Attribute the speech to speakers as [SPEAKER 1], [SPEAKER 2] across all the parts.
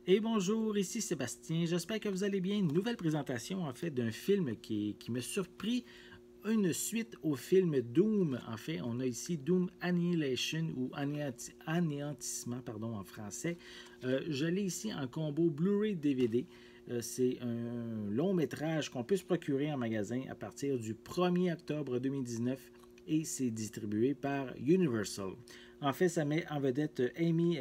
[SPEAKER 1] Et bonjour, ici Sébastien. J'espère que vous allez bien. Une nouvelle présentation en fait d'un film qui me surprit. Une suite au film Doom. En fait, on a ici Doom Annihilation ou Anéantissement pardon, en français. Je l'ai ici en combo Blu-ray DVD. C'est un long métrage qu'on peut se procurer en magasin à partir du 1er octobre 2019 et c'est distribué par Universal. En fait, ça met en vedette Amy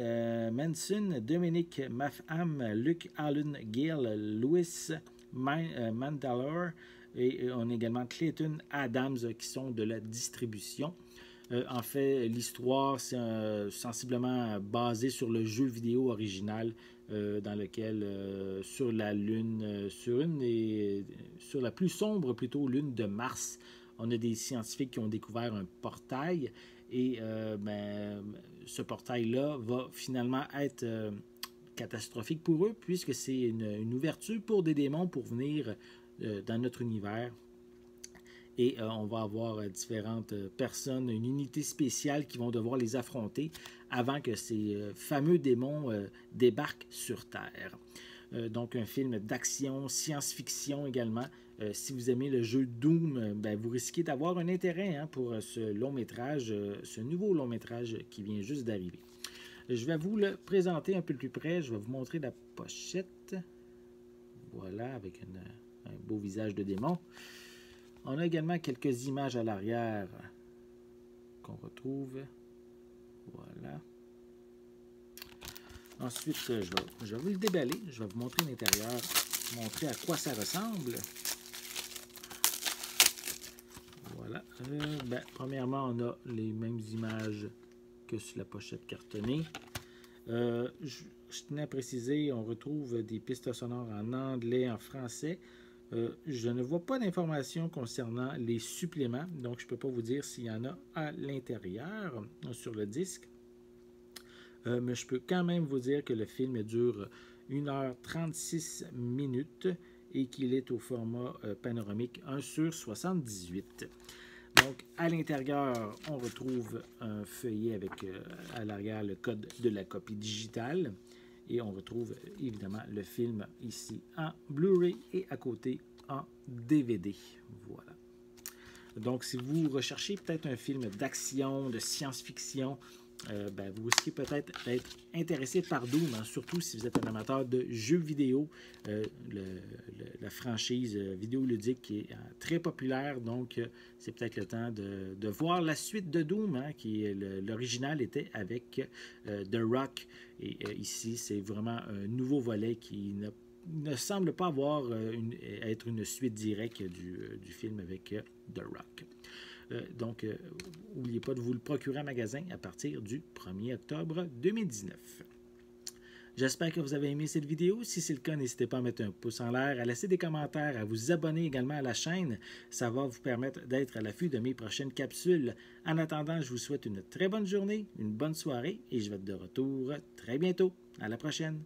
[SPEAKER 1] Manson, Dominic Mafham, Luke Allen Gill, Louis Mandalore et on a également Clayton Adams qui sont de la distribution. En fait, l'histoire, c'est sensiblement basé sur le jeu vidéo original dans lequel, sur la Lune, sur la plus sombre plutôt, Lune de Mars, on a des scientifiques qui ont découvert un portail et ce portail-là va finalement être catastrophique pour eux puisque c'est une ouverture pour des démons pour venir dans notre univers. Et on va avoir différentes personnes, une unité spéciale qui vont devoir les affronter avant que ces fameux démons débarquent sur Terre. Donc un film d'action, science-fiction également. Si vous aimez le jeu Doom, vous risquez d'avoir un intérêt pour ce long métrage, ce nouveau long métrage qui vient juste d'arriver. Je vais vous le présenter un peu plus près. Je vais vous montrer la pochette. Voilà, avec un beau visage de démon. On a également quelques images à l'arrière qu'on retrouve. Voilà. Ensuite, je vais vous le déballer. Je vais vous montrer l'intérieur, montrer à quoi ça ressemble. Voilà. Premièrement, on a les mêmes images que sur la pochette cartonnée. Je tenais à préciser, on retrouve des pistes sonores en anglais, en français. Je ne vois pas d'informations concernant les suppléments, donc je ne peux pas vous dire s'il y en a à l'intérieur sur le disque. Mais je peux quand même vous dire que le film dure 1h36 et qu'il est au format panoramique 1/78. Donc, à l'intérieur, on retrouve un feuillet avec à l'arrière le code de la copie digitale. Et on retrouve évidemment le film ici en Blu-ray et à côté en DVD. Voilà. Donc, si vous recherchez peut-être un film d'action, de science-fiction, vous risquez peut-être d'être intéressé par Doom, surtout si vous êtes un amateur de jeux vidéo. La franchise vidéoludique qui est très populaire, donc c'est peut-être le temps de voir la suite de Doom, qui l'original était avec The Rock. Et ici, c'est vraiment un nouveau volet qui ne semble pas être une suite directe du film avec The Rock. Donc, n'oubliez pas de vous le procurer en magasin à partir du 1er octobre 2019. J'espère que vous avez aimé cette vidéo. Si c'est le cas, n'hésitez pas à mettre un pouce en l'air, à laisser des commentaires, à vous abonner également à la chaîne. Ça va vous permettre d'être à l'affût de mes prochaines capsules. En attendant, je vous souhaite une très bonne journée, une bonne soirée et je vais être de retour très bientôt. À la prochaine!